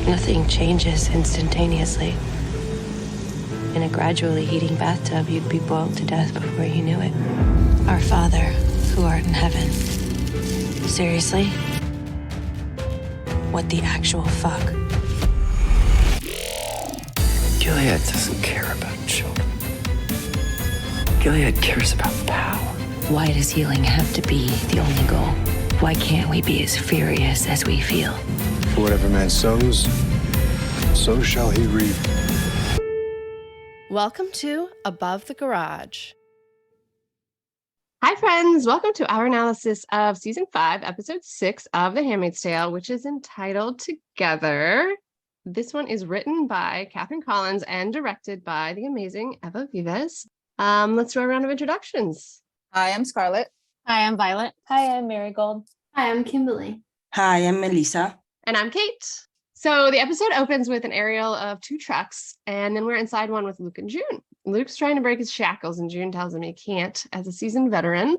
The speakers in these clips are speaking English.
Nothing changes instantaneously. In a gradually heating bathtub, you'd be boiled to death before you knew it. Our Father, who art in heaven. Seriously? What the actual fuck? Gilead doesn't care about children. Gilead cares about power. Why does healing have to be the only goal? Why can't we be as furious as we feel? For whatever man sows, so shall he reap. Welcome to Above the Garage. Hi, friends. Welcome to our analysis of Season 5, Episode 6 of The Handmaid's Tale, which is entitled Together. This one is written by Catherine Collins and directed by the amazing Eva Vives. Let's do a round of introductions. Hi, I'm Scarlett. Hi, I'm Violet. Hi, I'm Marigold. Hi, I'm Kimberly. Hi, I'm Melissa. And I'm Kate. So the episode opens with an aerial of 2 trucks, and then we're inside one with Luke and June. Luke's trying to break his shackles, and June tells him he can't. As a seasoned veteran,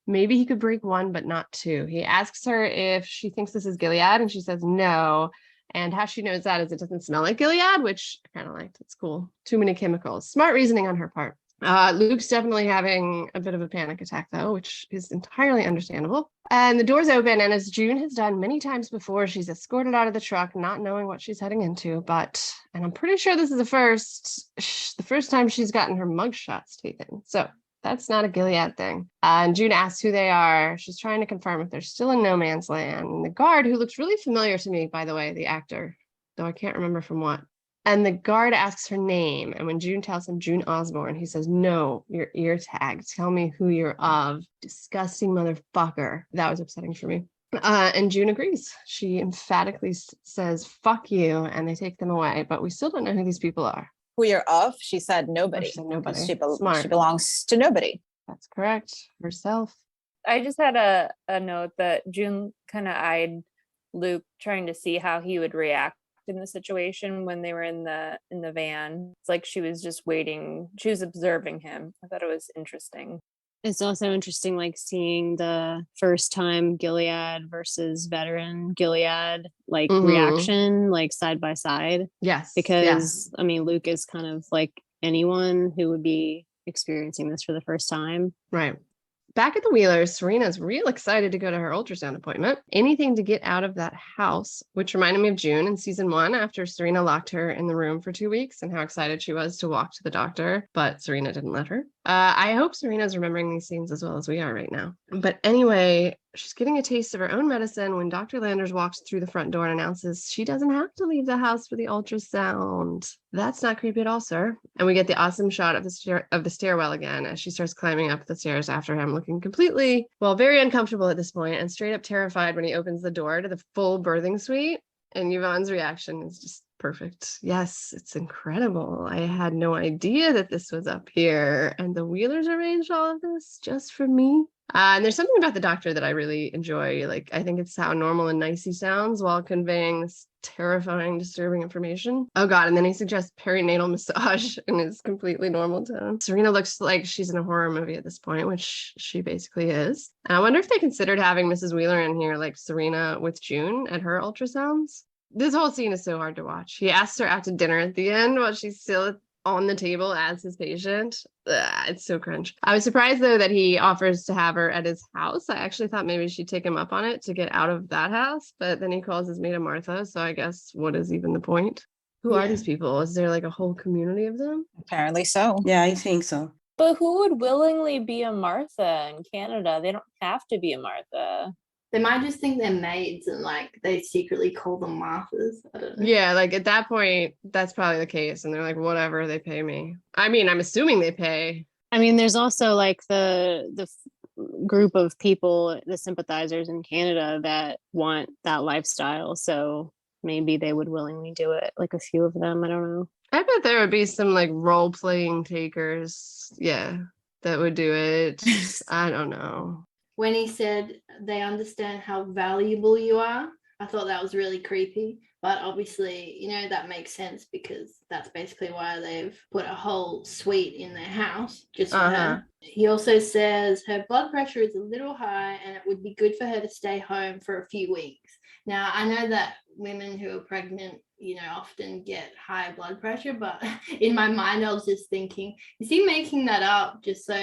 maybe he could break 1, but not 2. He asks her if she thinks this is Gilead, and she says no. And how she knows that is it doesn't smell like Gilead, which I kind of liked. It's cool. Too many chemicals. Smart reasoning on her part. Luke's definitely having a bit of a panic attack, though, which is entirely understandable. And the doors open, and as June has done many times before, she's escorted out of the truck, not knowing what she's heading into. And I'm pretty sure this is the first time she's gotten her mugshots taken. So that's not a Gilead thing. And June asks who they are. She's trying to confirm if they're still in no man's land. And the guard, who looks really familiar to me, by the way, the actor, though I can't remember from what. And the guard asks her name. And when June tells him June Osborne, he says, no, you're ear tagged. Tell me who you're of. Disgusting motherfucker. That was upsetting for me. And June agrees. She emphatically says, fuck you. And they take them away. But we still don't know who these people are. Who you're of? She said nobody. She said nobody. She Smart. belongs to nobody. That's correct. Herself. I just had a note that June kind of eyed Luke, trying to see how he would react in the situation when they were in the van. It's like she was just waiting. She was observing him. I thought it was interesting. It's also interesting, like seeing the first time Gilead versus veteran Gilead, like reaction, like side by side. Yes. Because I mean, Luke is kind of like anyone who would be experiencing this for the first time. Right. Back at the Wheelers, Serena's real excited to go to her ultrasound appointment. Anything to get out of that house, which reminded me of June in season 1 after Serena locked her in the room for 2 weeks and how excited she was to walk to the doctor, but Serena didn't let her. I hope Serena's remembering these scenes as well as we are right now. But anyway, she's getting a taste of her own medicine when Dr. Landers walks through the front door and announces she doesn't have to leave the house for the ultrasound. That's not creepy at all, sir. And we get the awesome shot of the stairwell again as she starts climbing up the stairs after him, looking completely, very uncomfortable at this point and straight up terrified when he opens the door to the full birthing suite. And Yvonne's reaction is just perfect. Yes, it's incredible. I had no idea that this was up here. And the Wheelers arranged all of this just for me. And there's something about the doctor that I really enjoy. Like, I think it's how normal and nice he sounds while conveying this terrifying, disturbing information. Oh God, and then he suggests perinatal massage in his completely normal tone. Serena looks like she's in a horror movie at this point, which she basically is. And I wonder if they considered having Mrs. Wheeler in here, like Serena with June at her ultrasounds. This whole scene is so hard to watch. He asks her out to dinner at the end while she's still on the table as his patient. It's so cringe. I was surprised, though, that he offers to have her at his house. I actually thought maybe she'd take him up on it to get out of that house, but then he calls his maid a Martha, so I guess what is even the point? Who are these people? Is there like a whole community of them? Apparently so. Yeah, I think so. But who would willingly be a Martha in Canada? They don't have to be a Martha. They might just think they're maids and like they secretly call them Marthas. I don't know. Yeah, like at that point, that's probably the case. And they're like, whatever, they pay me. I mean, I'm assuming they pay. I mean, there's also like the group of people, the sympathizers in Canada that want that lifestyle. So maybe they would willingly do it. Like a few of them, I don't know. I bet there would be some like role-playing takers. Yeah, that would do it. I don't know. When he said they understand how valuable you are, I thought that was really creepy. But obviously, you know, that makes sense because that's basically why they've put a whole suite in their house just for her. He also says her blood pressure is a little high and it would be good for her to stay home for a few weeks. Now, I know that women who are pregnant often get high blood pressure. But in my mind, I was just thinking, is he making that up just so,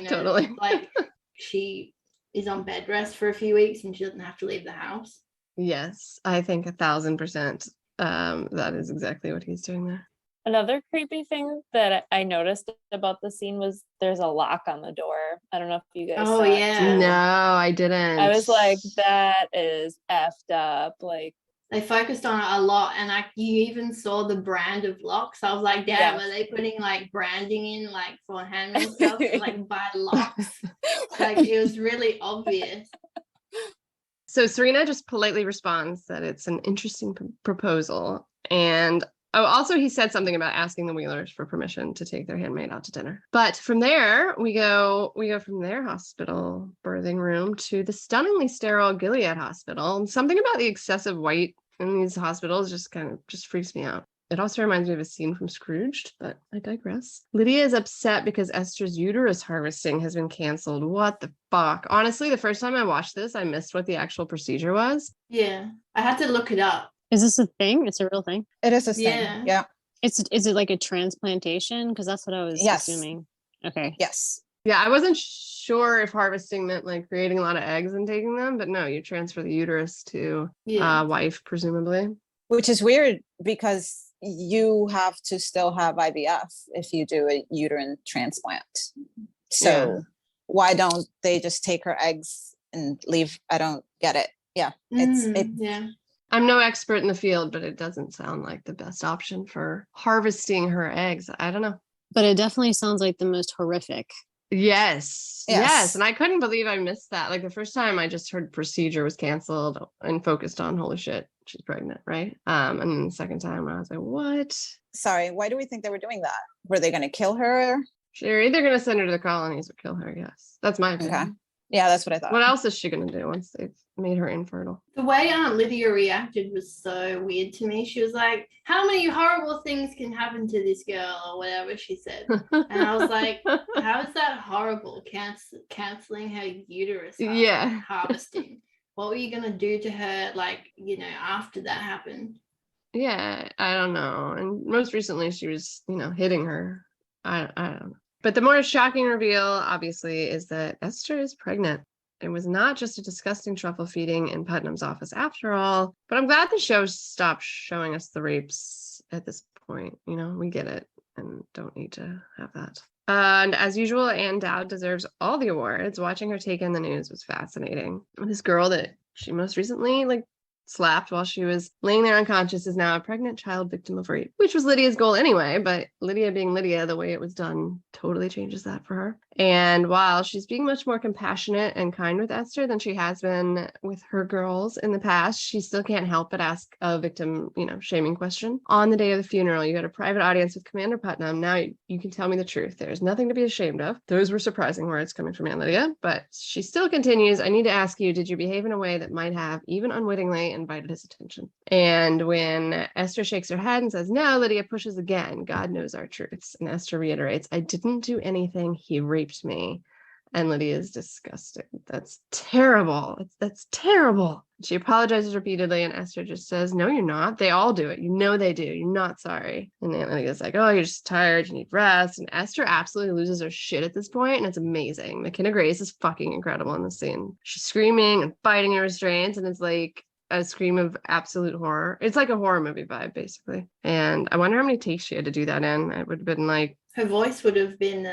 totally. like she is on bed rest for a few weeks and she doesn't have to leave the house? Yes, I think 1,000%. That is exactly what he's doing there. Another creepy thing that I noticed about the scene was there's a lock on the door. I don't know if you guys Oh, saw it yeah. too. No, I didn't. I was like, that is effed up. Like, They focused on it a lot, and you even saw the brand of locks. I was like, damn, Yes. are they putting like branding in like for Handmaid stuff to like buy locks? Like it was really obvious. So Serena just politely responds that it's an interesting proposal. And also he said something about asking the Wheelers for permission to take their handmaid out to dinner. But from there, we go from their hospital birthing room to the stunningly sterile Gilead Hospital. And something about the excessive white in these hospitals just freaks me out. It also reminds me of a scene from Scrooged, but I digress. Lydia is upset because Esther's uterus harvesting has been canceled. What the fuck? Honestly, the first time I watched this, I missed what the actual procedure was. Yeah, I had to look it up. Is this a thing? It's a real thing? It is a thing. Yeah. Yeah. Is it like a transplantation? Because that's what I was Yes. assuming. Okay. Yes. Yeah, I wasn't sure if harvesting meant like creating a lot of eggs and taking them, but no, you transfer the uterus to wife, presumably. Which is weird because you have to still have IVF if you do a uterine transplant. So why don't they just take her eggs and leave? I don't get it. Yeah. Yeah. I'm no expert in the field, but it doesn't sound like the best option for harvesting her eggs. I don't know. But it definitely sounds like the most horrific. Yes. And I couldn't believe I missed that. Like the first time I just heard procedure was canceled and focused on holy shit, she's pregnant, right? And then the second time I was like, what? Sorry, why do we think they were doing that? Were they going to kill her? They're either going to send her to the colonies or kill her, yes. That's my opinion. Okay. Yeah, that's what I thought. What else is she going to do once they've made her infertile? The way Aunt Lydia reacted was so weird to me. She was like, how many horrible things can happen to this girl, or whatever she said. And I was like, how is that horrible? Canceling her uterus harvesting. What were you going to do to her, like, after that happened? Yeah, I don't know. And most recently she was, hitting her. I don't know. But the more shocking reveal, obviously, is that Esther is pregnant. It was not just a disgusting truffle feeding in Putnam's office after all, but I'm glad the show stopped showing us the rapes at this point. We get it and don't need to have that. And as usual, Ann Dowd deserves all the awards. Watching her take in the news was fascinating. This girl that she most recently, slapped while she was laying there unconscious is now a pregnant child victim of rape, which was Lydia's goal anyway, but Lydia being Lydia, the way it was done totally changes that for her. And while she's being much more compassionate and kind with Esther than she has been with her girls in the past, she still can't help but ask a victim, shaming question. On the day of the funeral, you had a private audience with Commander Putnam. Now you can tell me the truth. There's nothing to be ashamed of. Those were surprising words coming from Aunt Lydia, but she still continues. I need to ask you, did you behave in a way that might have, even unwittingly, invited his attention? And when Esther shakes her head and says no, Lydia pushes again. God knows our truths. And Esther reiterates, I didn't do anything. He raped me. And Lydia is disgusted. That's terrible. That's terrible. She apologizes repeatedly, and Esther just says, no, you're not. They all do it. They do. You're not sorry. And Aunt Lydia's like, oh, you're just tired. You need rest. And Esther absolutely loses her shit at this point, and it's amazing. McKenna Grace is fucking incredible in this scene. She's screaming and fighting her restraints, and it's like a scream of absolute horror. It's like a horror movie vibe, basically. And I wonder how many takes she had to do that in. It would have been like... Her voice would have been...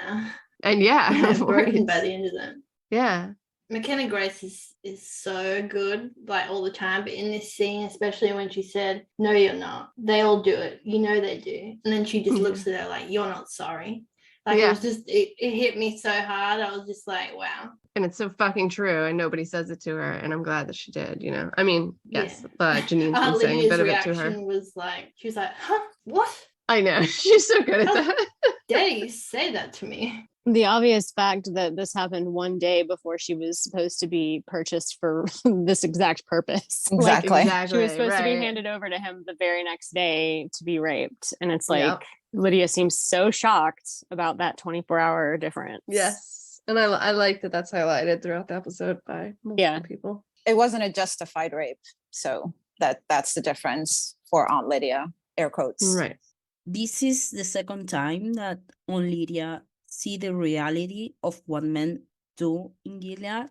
and broken by the end of that. Yeah. McKenna Grace is so good, all the time. But in this scene, especially when she said, no, you're not. They all do it. They do. And then she just looks at her like, you're not sorry. It was just, it hit me so hard. I was just like, wow. And it's so fucking true. And nobody says it to her. And I'm glad that she did, I mean, yes, but Janine's been saying a bit of it to her. She was like, huh? What? I know. She's so good at that. Dare you say that to me? The obvious fact that this happened one day before she was supposed to be purchased for this exact purpose. Exactly. She was supposed to be handed over to him the very next day to be raped. And it's like, Lydia seems so shocked about that 24-hour difference. Yes. And I like that that's highlighted throughout the episode by multiple people. It wasn't a justified rape. So that's the difference for Aunt Lydia. air quotes. Right. This is the second time that on Lydia see the reality of what men do in Gilead,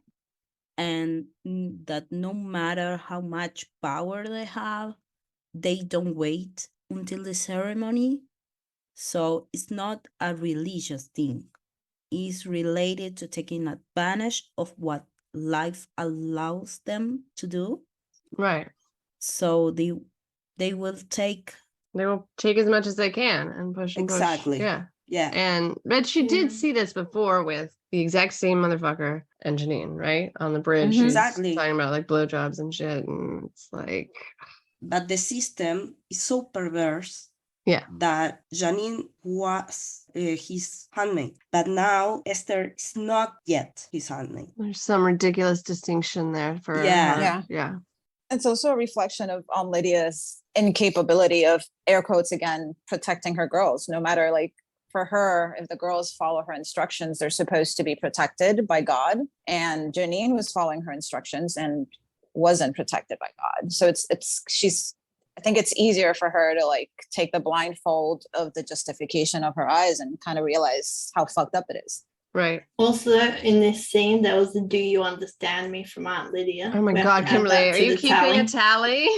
and that no matter how much power they have, they don't wait until the ceremony. So it's not a religious thing. It's related to taking advantage of what life allows them to do. Right. So they will take They will take as much as they can and push and push. exactly. Yeah. Yeah. And but she did Yeah. see this before with the exact same motherfucker and Janine, right? On the bridge. Mhm. She's Exactly. talking about like blowjobs and shit. And it's like, But the system is so perverse yeah. that Janine was his handmaid, but now Esther is not yet his handmaid. There's some ridiculous distinction there for Yeah. her. Yeah. Yeah. It's also a reflection of Lydia's incapability of, air quotes again, protecting her girls. No matter, like, for her, if the girls follow her instructions, they're supposed to be protected by God. And Janine was following her instructions and wasn't protected by God. So I think it's easier for her to like take the blindfold of the justification of her eyes and kind of realize how fucked up it is. Right. Also, in this scene, there was the "Do you understand me?" from Aunt Lydia. Oh my We have God, to add Kimberly, that are to you the keeping a tally?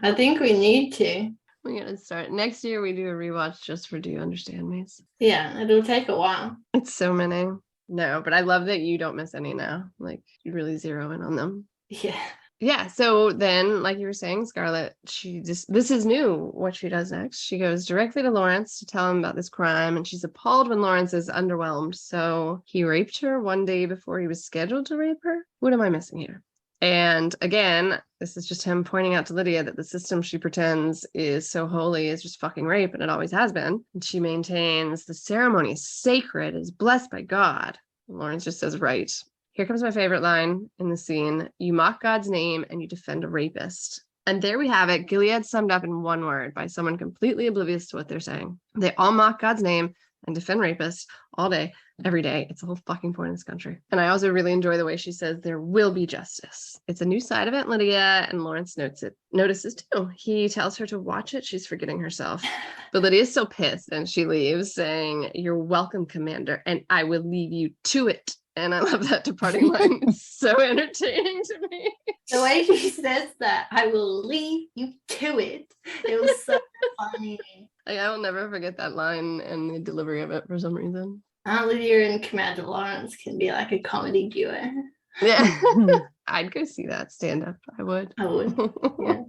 I think we need to. We're gonna start next year. We do a rewatch just for "Do You Understand Me?" Yeah, it'll take a while. It's so many. No, but I love that you don't miss any now. Like you really zero in on them. Yeah. Yeah. So then, like you were saying, Scarlett, this is new. What she does next, she goes directly to Lawrence to tell him about this crime, and she's appalled when Lawrence is underwhelmed. So he raped her one day before he was scheduled to rape her. What am I missing here? And again, this is just him pointing out to Lydia that the system she pretends is so holy is just fucking rape, and it always has been. And she maintains the ceremony is sacred, is blessed by God. And Lawrence just says, right. Here comes my favorite line in the scene. You mock God's name and you defend a rapist. And there we have it. Gilead summed up in one word by someone completely oblivious to what they're saying. They all mock God's name and defend rapists all day, every day. It's the whole fucking point in this country. And I also really enjoy the way she says there will be justice. It's a new side of Aunt Lydia, and Lawrence notices too. He tells her to watch it. She's forgetting herself. But Lydia's so pissed and she leaves saying, "You're welcome, Commander, and I will leave you to it." And I love that departing line. It's so entertaining to me. The way she says that, "I will leave you to it." It was so funny. Like, I will never forget that line and the delivery of it for some reason. Aunt Lydia and Commander Lawrence can be like a comedy duo. Yeah. I'd go see that stand up. I would. I would. Yeah.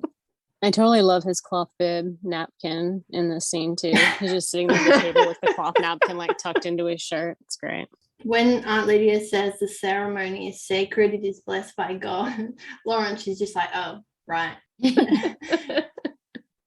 I totally love his cloth bib napkin in this scene too. He's just sitting there at the table with the cloth napkin like tucked into his shirt. It's great. When Aunt Lydia says the ceremony is sacred, it is blessed by God, Lawrence is just like, oh, right.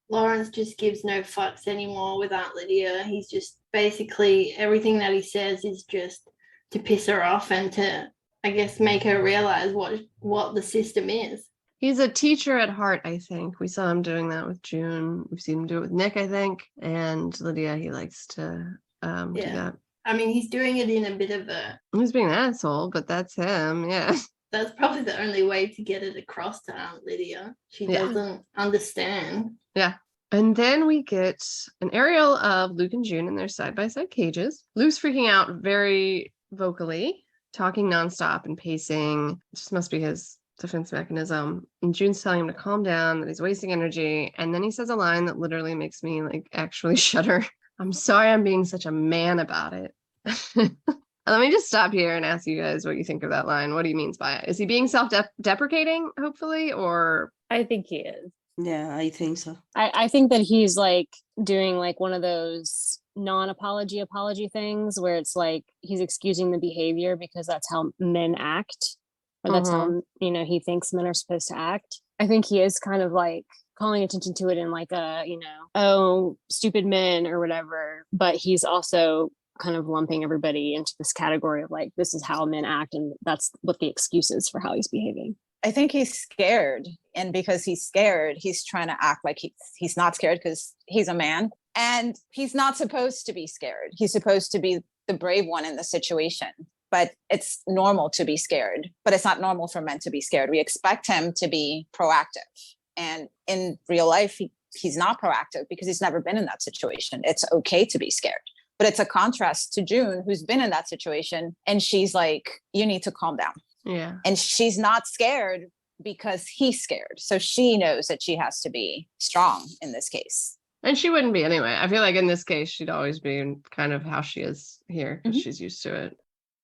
Lawrence just gives no fucks anymore with Aunt Lydia. He's just basically everything that he says is just to piss her off and to, I guess, make her realize what the system is. He's a teacher at heart, I think. We saw him doing that with June. We've seen him do it with Nick, I think. And Lydia, he likes to do that. I mean, he's doing it in a bit of He's being an asshole, but that's him. Yeah. That's probably the only way to get it across to Aunt Lydia. She doesn't understand. Yeah. And then we get an aerial of Luke and June in their side-by-side cages. Luke's freaking out very vocally, talking nonstop and pacing. It just must be his defense mechanism. And June's telling him to calm down, that he's wasting energy. And then he says a line that literally makes me like actually shudder. "I'm sorry I'm being such a man about it." Let me just stop here and ask you guys what you think of that line. What he means by it. Is he being self-deprecating, hopefully, or? I think he is. Yeah, I think so. I think that he's like doing like one of those non-apology things where it's like he's excusing the behavior because that's how men act, or that's how he thinks men are supposed to act. I think he is kind of like calling attention to it in like a, oh, stupid men or whatever, but he's also kind of lumping everybody into this category of like, this is how men act, and that's what the excuse is for how he's behaving. I think he's scared, and because he's scared, he's trying to act like he's not scared because he's a man, and he's not supposed to be scared. He's supposed to be the brave one in the situation, but it's normal to be scared, but it's not normal for men to be scared. We expect him to be proactive, and in real life, he's not proactive because he's never been in that situation. It's okay to be scared. But it's a contrast to June, who's been in that situation, and she's like, you need to calm down. Yeah. And she's not scared because he's scared. So she knows that she has to be strong in this case. And she wouldn't be anyway. I feel like in this case, she'd always be kind of how she is here because she's used to it.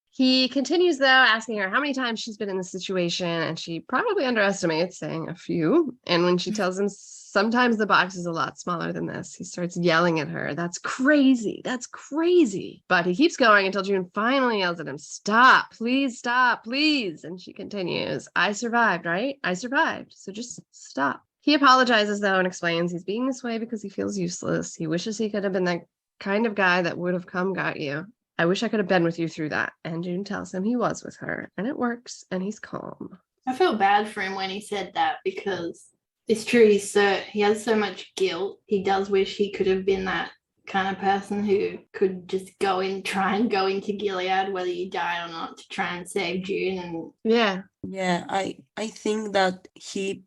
He continues, though, asking her how many times she's been in this situation, and she probably underestimates, saying a few. And when she tells him sometimes the box is a lot smaller than this, he starts yelling at her. That's crazy. That's crazy. But he keeps going until June finally yells at him, stop, please. And she continues, I survived, right? I survived. So just stop. He apologizes, though, and explains he's being this way because he feels useless. He wishes he could have been that kind of guy that would have come got you. I wish I could have been with you through that. And June tells him he was with her, and it works, and he's calm. I felt bad for him when he said that because it's true. He has so much guilt. He does wish he could have been that kind of person who could just try and go into Gilead, whether you die or not, to try and save June. And yeah, I think that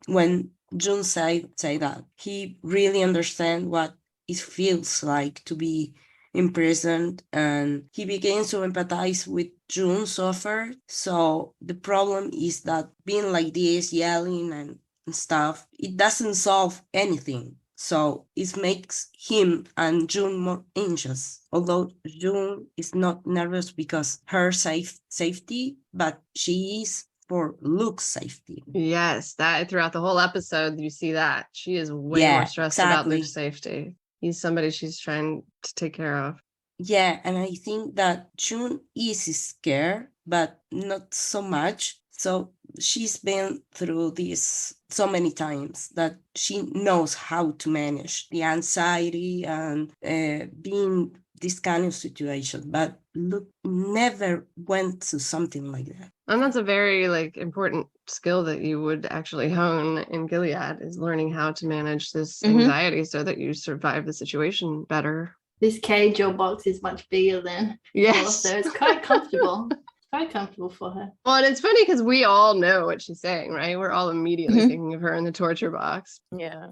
when June say that, he really understands what it feels like to be imprisoned, and he begins to empathize with June's suffer. So the problem is that being like this, yelling and stuff, it doesn't solve anything. So it makes him and June more anxious. Although June is not nervous because her safety, but she is for Luke's safety. Yes, that throughout the whole episode, you see that. She is way more stressed about Luke's safety. He's somebody she's trying to take care of. Yeah, and I think that June is scared, but not so much. So she's been through this so many times that she knows how to manage the anxiety and being this kind of situation. But Luke never went through something like that. And that's a very important skill that you would actually hone in Gilead, is learning how to manage this anxiety so that you survive the situation better. This cage or box is much bigger than yes, so it's quite comfortable. Quite comfortable for her. Well, and it's funny because we all know what she's saying, right? We're all immediately thinking of her in the torture box. Yeah.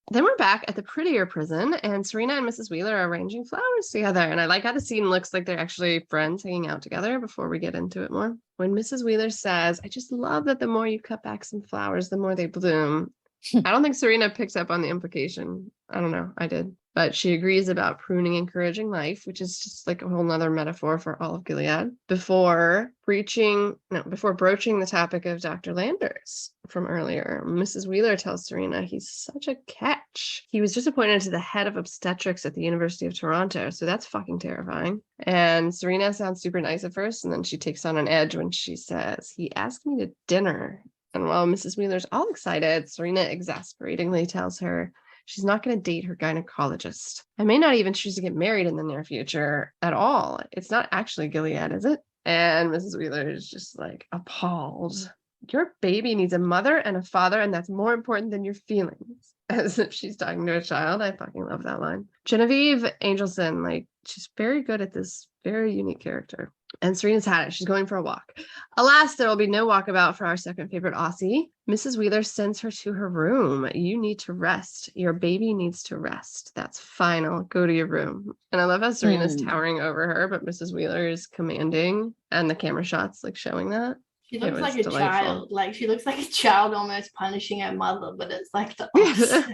Then we're back at the prettier prison, and Serena and Mrs. Wheeler are arranging flowers together. And I like how the scene looks like they're actually friends hanging out together before we get into it more. When Mrs. Wheeler says, I just love that the more you cut back some flowers, the more they bloom. I don't think Serena picks up on the implication. I don't know. I did. But she agrees about pruning, encouraging life, which is just like a whole nother metaphor for all of Gilead, before broaching the topic of Dr. Landers from earlier. Mrs. Wheeler tells Serena he's such a catch. He was just appointed to the head of obstetrics at the University of Toronto, so that's fucking terrifying. And Serena sounds super nice at first, and then she takes on an edge when she says, he asked me to dinner. And while Mrs. Wheeler's all excited, Serena exasperatingly tells her she's not going to date her gynecologist. I may not even choose to get married in the near future at all. It's not actually Gilead, is it? And Mrs. Wheeler is just appalled. Your baby needs a mother and a father, and that's more important than your feelings. As if she's talking to a child. I fucking love that line. Genevieve Angelson, she's very good at this very unique character. And Serena's had it. She's going for a walk. Alas, there will be no walkabout for our second favorite Aussie. Mrs. Wheeler sends her to her room. You need to rest. Your baby needs to rest. That's final. Go to your room. And I love how Serena's towering over her, but Mrs. Wheeler is commanding, and the camera shots showing that. She looks like a child. She looks like a child almost punishing her mother, but it's like the opposite.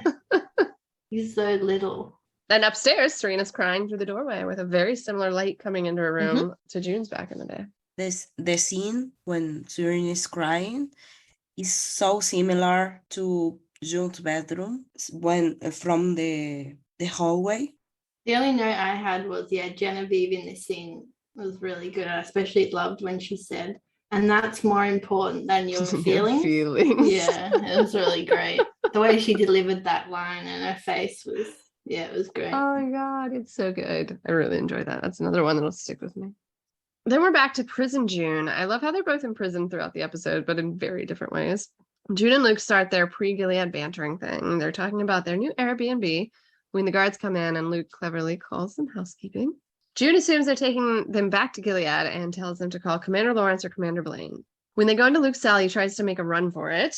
He's so little. And upstairs, Serena's crying through the doorway with a very similar light coming into her room to June's back in the day. The scene when Serena is crying is so similar to June's bedroom when from the hallway. The only note I had was, Genevieve in this scene was really good. I especially loved when she said, and that's more important than your feelings. Yeah, it was really great. The way she delivered that line and her face was, it was great. Oh my God, it's so good. I really enjoyed that. That's another one that'll stick with me. Then we're back to prison June. I love how they're both in prison throughout the episode, but in very different ways. June and Luke start their pre-Gilead bantering thing. They're talking about their new Airbnb when the guards come in, and Luke cleverly calls them housekeeping. June assumes they're taking them back to Gilead and tells them to call Commander Lawrence or Commander Blaine. When they go into Luke's cell, he tries to make a run for it.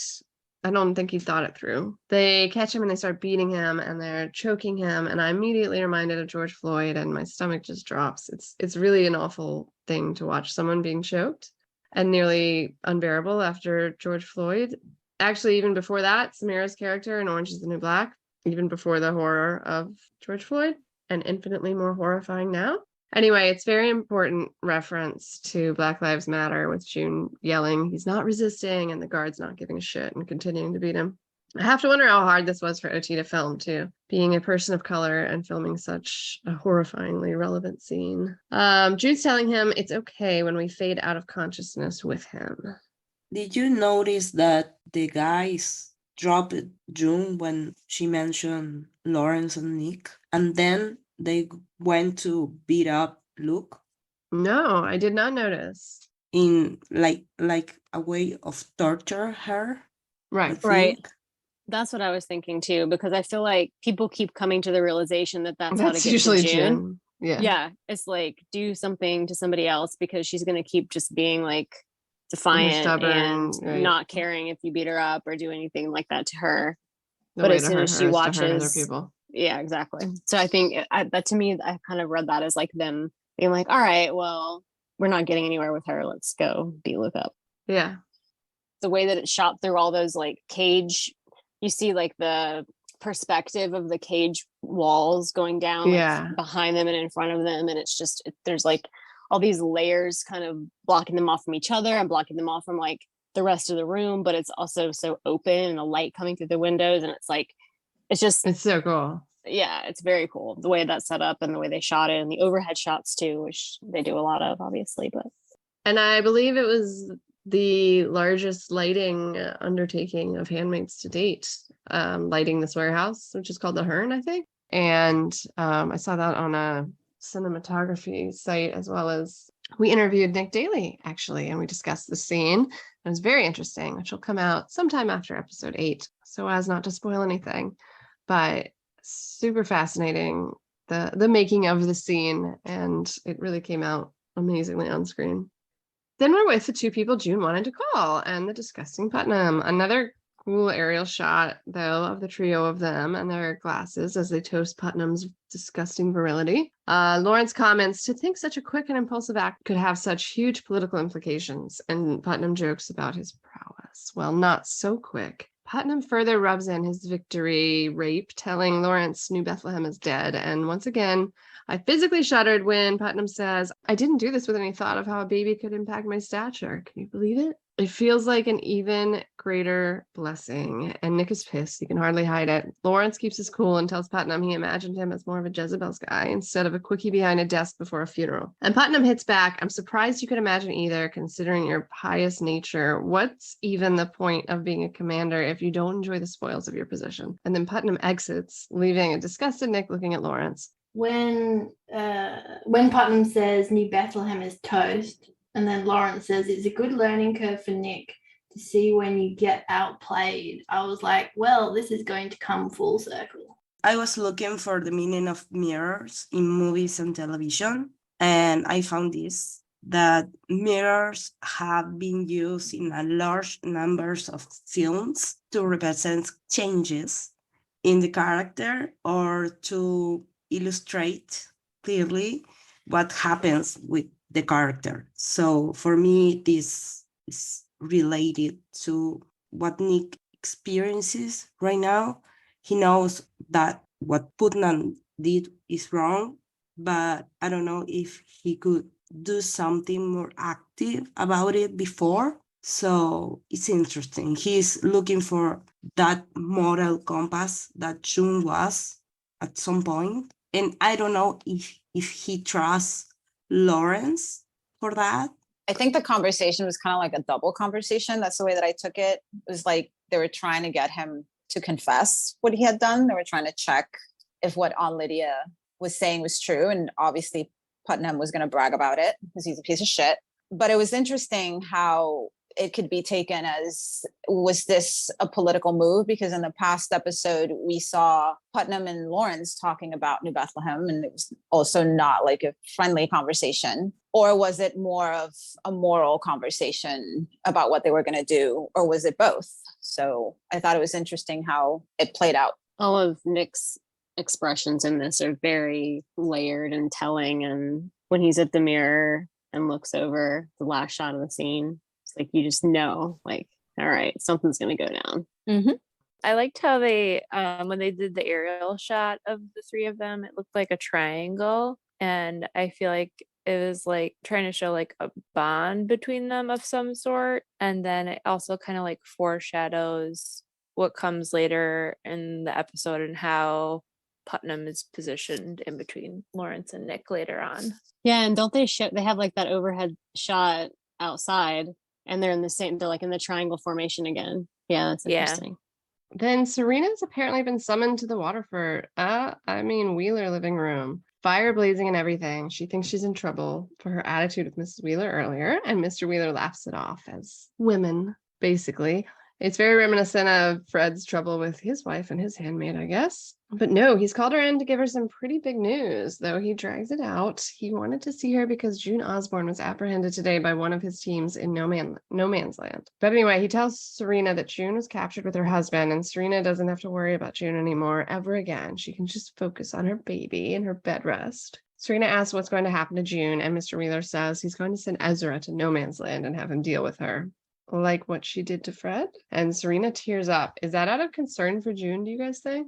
I don't think he thought it through. They catch him and they start beating him and they're choking him. And I immediately reminded of George Floyd and my stomach just drops. It's really an awful thing to watch someone being choked and nearly unbearable after George Floyd. Actually, even before that, Samira's character in Orange is the New Black, even before the horror of George Floyd, and infinitely more horrifying now. Anyway, it's very important reference to Black Lives Matter with June yelling, he's not resisting, and the guard's not giving a shit and continuing to beat him. I have to wonder how hard this was for OT to film, too, being a person of color and filming such a horrifyingly relevant scene. Jude's telling him it's okay when we fade out of consciousness with him. Did you notice that the guys dropped June when she mentioned Lawrence and Nick, and then they went to beat up Luke No, I did not notice. in like a way of torture her? I Right. Right. think. That's what I was thinking too, because I feel like people keep coming to the realization that that's how to That's get usually to June. June. Yeah. Yeah, it's like do something to somebody else because she's going to keep just being like defiant stubborn, and right. not caring if you beat her up or do anything like that to her. The But way as to soon hurt as her she is to hurt other watches, people. yeah, exactly. So I think that to me, I kind of read that as like them being like, all right, well, we're not getting anywhere with her. Let's go beat Luke up. Yeah. The way that it's shot through all those like cage, you see like the perspective of the cage walls going down like, behind them and in front of them, and it's just there's like all these layers kind of blocking them off from each other and blocking them off from like the rest of the room, but it's also so open and the light coming through the windows, and it's so cool. Yeah, it's very cool the way that's set up and the way they shot it, and the overhead shots too, which they do a lot of obviously. But And I believe it was the largest lighting undertaking of Handmaids to date, lighting this warehouse, which is called the Hearn, I think. And I saw that on a cinematography site, as well as we interviewed Nick Daly, actually, and we discussed the scene. It was very interesting, which will come out sometime after episode 8, so as not to spoil anything. But super fascinating, the making of the scene, and it really came out amazingly on screen. Then we're with the two people June wanted to call and the disgusting Putnam. Another cool aerial shot, though, of the trio of them and their glasses as they toast Putnam's disgusting virility. Lawrence comments, to think such a quick and impulsive act could have such huge political implications, and Putnam jokes about his prowess. Well, not so quick. Putnam further rubs in his victory rape, telling Lawrence New Bethlehem is dead. And once again, I physically shuddered when Putnam says, I didn't do this with any thought of how a baby could impact my stature. Can you believe it? It feels like an even greater blessing. And Nick is pissed. He can hardly hide it. Lawrence keeps his cool and tells Putnam he imagined him as more of a Jezebel's guy instead of a quickie behind a desk before a funeral. And Putnam hits back, I'm surprised you could imagine either, considering your pious nature. What's even the point of being a commander if you don't enjoy the spoils of your position? And then Putnam exits, leaving a disgusted Nick looking at Lawrence. When Putnam says New Bethlehem is toast, and then Lawrence says it's a good learning curve for Nick to see when you get outplayed, I was like, well, this is going to come full circle. I was looking for the meaning of mirrors in movies and television, and I found this, that mirrors have been used in a large numbers of films to represent changes in the character or to illustrate clearly what happens with the character. So for me, this is related to what Nick experiences right now. He knows that what Putnam did is wrong, but I don't know if he could do something more active about it before. So it's interesting. He's looking for that moral compass that June was at some point. And I don't know if he trusts Lawrence for that. I think the conversation was kind of like a double conversation. That's the way that I took it. It was like they were trying to get him to confess what he had done. They were trying to check if what Aunt Lydia was saying was true. And obviously Putnam was going to brag about it because he's a piece of shit. But it was interesting how it could be taken as, was this a political move? Because in the past episode, we saw Putnam and Lawrence talking about New Bethlehem, and it was also not like a friendly conversation. Or was it more of a moral conversation about what they were going to do? Or was it both? So I thought it was interesting how it played out. All of Nick's expressions in this are very layered and telling. And when he's at the mirror and looks over the last shot of the scene, it's like you just know, like, all right, something's gonna go down. I liked how they when they did the aerial shot of the three of them, it looked like a triangle, and I feel like it was like trying to show like a bond between them of some sort, and then it also kind of like foreshadows what comes later in the episode and how Putnam is positioned in between Lawrence and Nick later on. Yeah, and don't they show they have like that overhead shot outside, and they're in the same, they're like in the triangle formation again. Yeah, that's interesting. Then Serena's apparently been summoned to the Waterford, Wheeler living room. Fire blazing and everything. She thinks she's in trouble for her attitude with Mrs. Wheeler earlier, and Mr. Wheeler laughs it off as women, basically. It's very reminiscent of Fred's trouble with his wife and his handmaid, I guess. But no, he's called her in to give her some pretty big news, though he drags it out. He wanted to see her because June Osborne was apprehended today by one of his teams in no man's land. But anyway, he tells Serena that June was captured with her husband, and Serena doesn't have to worry about June anymore ever again. She can just focus on her baby and her bed rest. Serena asks what's going to happen to June, and Mr. Wheeler says he's going to send Ezra to no man's land and have him deal with her, like what she did to Fred. And Serena tears up. Is that out of concern for June, do you guys think?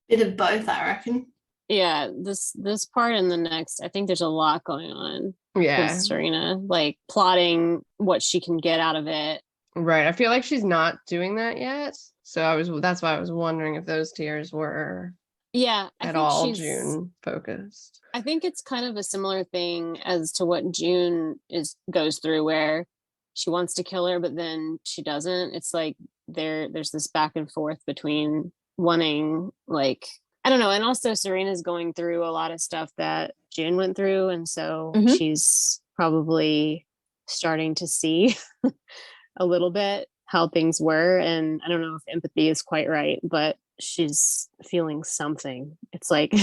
Bit of both, I reckon. Yeah, this part and the next, I think there's a lot going on Yeah. with Serena, like plotting what she can get out of it. Right. I feel like she's not doing that yet. So that's why I was wondering if those tears were at all June focused. I think it's kind of a similar thing as to what June goes through, where she wants to kill her, but then she doesn't. It's like there's this back and forth between wanting, like, I don't know. And also Serena's going through a lot of stuff that June went through. And so she's probably starting to see a little bit how things were. And I don't know if empathy is quite right, but she's feeling something. It's like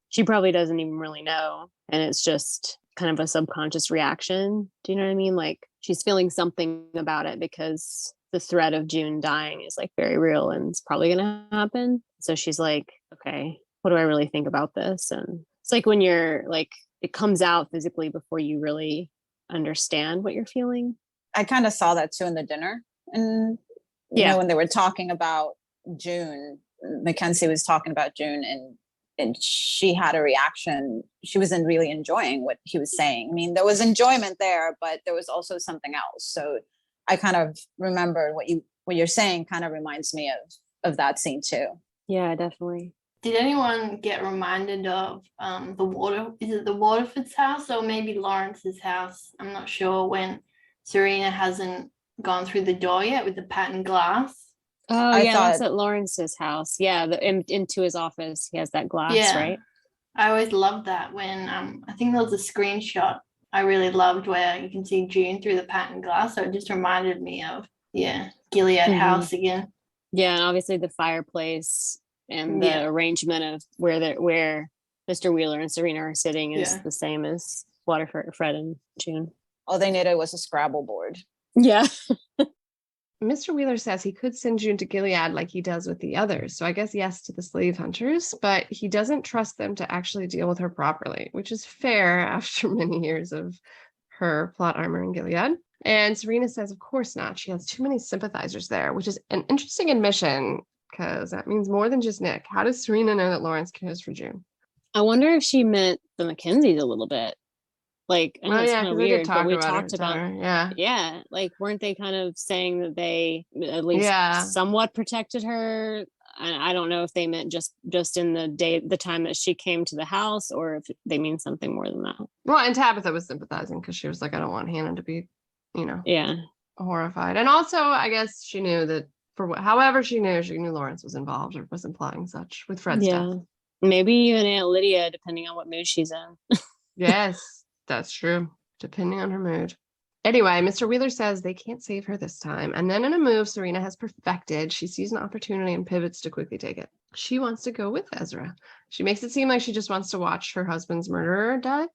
she probably doesn't even really know. And it's just kind of a subconscious reaction. Do you know what I mean? Like she's feeling something about it because the threat of June dying is like very real and it's probably going to happen. So she's like, okay, what do I really think about this? And it's like when you're like, it comes out physically before you really understand what you're feeling. I kind of saw that too in the dinner. And, you know, when they were talking about June, Mackenzie was talking about June and she had a reaction. She wasn't really enjoying what he was saying. I mean, there was enjoyment there, but there was also something else. So I kind of remembered what you're saying kind of reminds me of that scene too. Yeah, definitely. Did anyone get reminded of the Waterford's house or maybe Lawrence's house? I'm not sure, when Serena hasn't gone through the door yet with the patterned glass. Oh, that's at Lawrence's house. Yeah, into his office, he has that glass, right? I always loved that when I think there was a screenshot I really loved where you can see June through the patterned glass. So it just reminded me of, Gilead House again. Yeah, and obviously the fireplace and the arrangement of where Mr. Wheeler and Serena are sitting is the same as Waterford, Fred and June. All they needed was a Scrabble board. Yeah. Mr. Wheeler says he could send June to Gilead like he does with the others. So I guess yes to the slave hunters, but he doesn't trust them to actually deal with her properly, which is fair after many years of her plot armor in Gilead. And Serena says, of course not. She has too many sympathizers there, which is an interesting admission because that means more than just Nick. How does Serena know that Lawrence cares for June? I wonder if she meant the Mackenzies a little bit. Like, I know it's kind of weird, but we talked about like, weren't they kind of saying that they at least somewhat protected her? I don't know if they meant just in the time that she came to the house, or if they mean something more than that. Well, and Tabitha was sympathizing because she was like, I don't want Hannah to be, horrified. And also, I guess she knew that however she knew Lawrence was involved or was implying such with Fred's death. Maybe even Aunt Lydia, depending on what mood she's in. Yes. That's true, depending on her mood. Anyway, Mr. Wheeler says they can't save her this time. And then in a move Serena has perfected, she sees an opportunity and pivots to quickly take it. She wants to go with Ezra. She makes it seem like she just wants to watch her husband's murderer die,